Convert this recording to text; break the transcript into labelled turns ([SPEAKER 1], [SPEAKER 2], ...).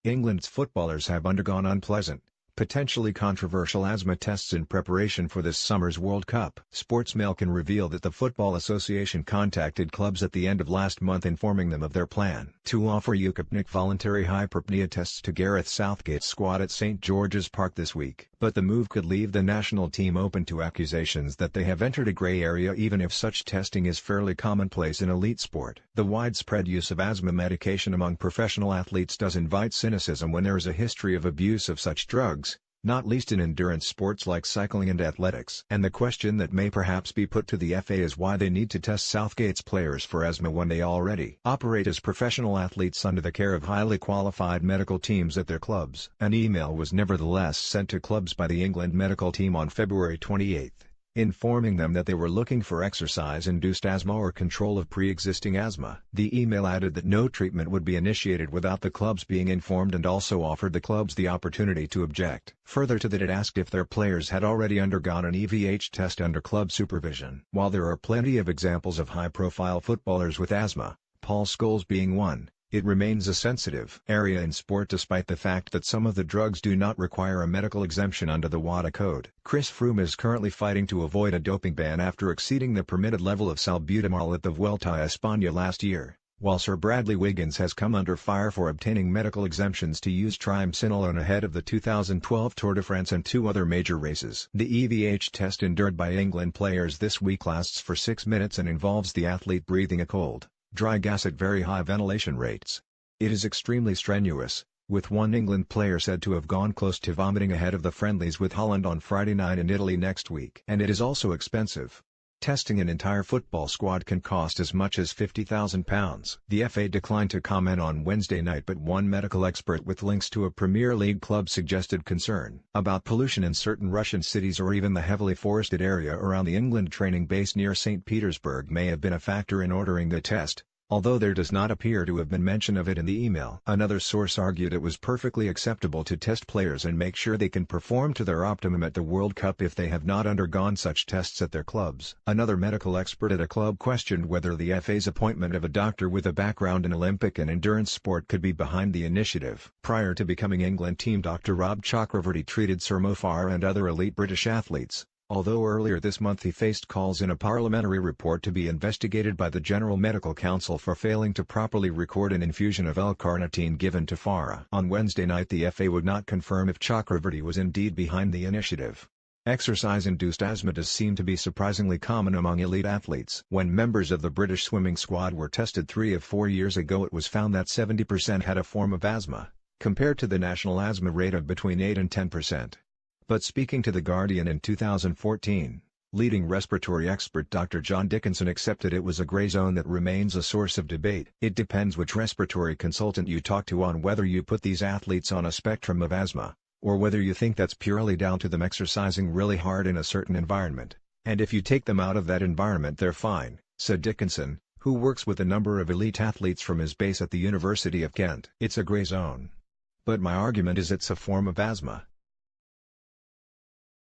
[SPEAKER 1] England's footballers have undergone unpleasant, potentially controversial asthma tests in preparation for this summer's World Cup. Sportsmail can reveal that the Football Association contacted clubs at the end of last month informing them of their plan to offer Ukipnik voluntary hyperpnea tests to Gareth Southgate's squad at St George's Park this week. But the move could leave the national team open to accusations that they have entered a grey area even if such testing is fairly commonplace in elite sport. The widespread use of asthma medication among professional athletes does invite cynicism when there is a history of abuse of such drugs, not least in endurance sports like cycling and athletics. And the question that may perhaps be put to the FA is why they need to test Southgate's players for asthma when they already operate as professional athletes under the care of highly qualified medical teams at their clubs. An email was nevertheless sent to clubs by the England medical team on February 28, informing them that they were looking for exercise-induced asthma or control of pre-existing asthma. The email added that no treatment would be initiated without the clubs being informed and also offered the clubs the opportunity to object. Further to that, it asked if their players had already undergone an EVH test under club supervision. While there are plenty of examples of high-profile footballers with asthma, Paul Scholes being one, it remains a sensitive area in sport despite the fact that some of the drugs do not require a medical exemption under the WADA code. Chris Froome is currently fighting to avoid a doping ban after exceeding the permitted level of salbutamol at the Vuelta a España last year, while Sir Bradley Wiggins has come under fire for obtaining medical exemptions to use triamcinolone ahead of the 2012 Tour de France and two other major races. The EVH test endured by England players this week lasts for 6 minutes and involves the athlete breathing a cold, dry gas at very high ventilation rates. It is extremely strenuous, with one England player said to have gone close to vomiting ahead of the friendlies with Holland on Friday night and Italy next week. And it is also expensive. Testing an entire football squad can cost as much as £50,000. The FA declined to comment on Wednesday night, but one medical expert with links to a Premier League club suggested concern about pollution in certain Russian cities or even the heavily forested area around the England training base near St. Petersburg may have been a factor in ordering the test, although there does not appear to have been mention of it in the email. Another source argued it was perfectly acceptable to test players and make sure they can perform to their optimum at the World Cup if they have not undergone such tests at their clubs. Another medical expert at a club questioned whether the FA's appointment of a doctor with a background in Olympic and endurance sport could be behind the initiative. Prior to becoming England team Dr. Rob Chakravarty treated Sir Mo Farah and other elite British athletes, although earlier this month he faced calls in a parliamentary report to be investigated by the General Medical Council for failing to properly record an infusion of L-carnitine given to Farah. On Wednesday night, the FA would not confirm if Chakravarty was indeed behind the initiative. Exercise-induced asthma does seem to be surprisingly common among elite athletes. When members of the British swimming squad were tested 3 or 4 years ago, it was found that 70% had a form of asthma, compared to the national asthma rate of between 8 and 10%. But speaking to The Guardian in 2014, leading respiratory expert Dr. John Dickinson accepted it was a grey zone that remains a source of debate. It depends which respiratory consultant you talk to on whether you put these athletes on a spectrum of asthma, or whether you think that's purely down to them exercising really hard in a certain environment. And if you take them out of that environment, they're fine, said Dickinson, who works with a number of elite athletes from his base at the University of Kent. It's a grey zone. But my argument is it's a form of asthma.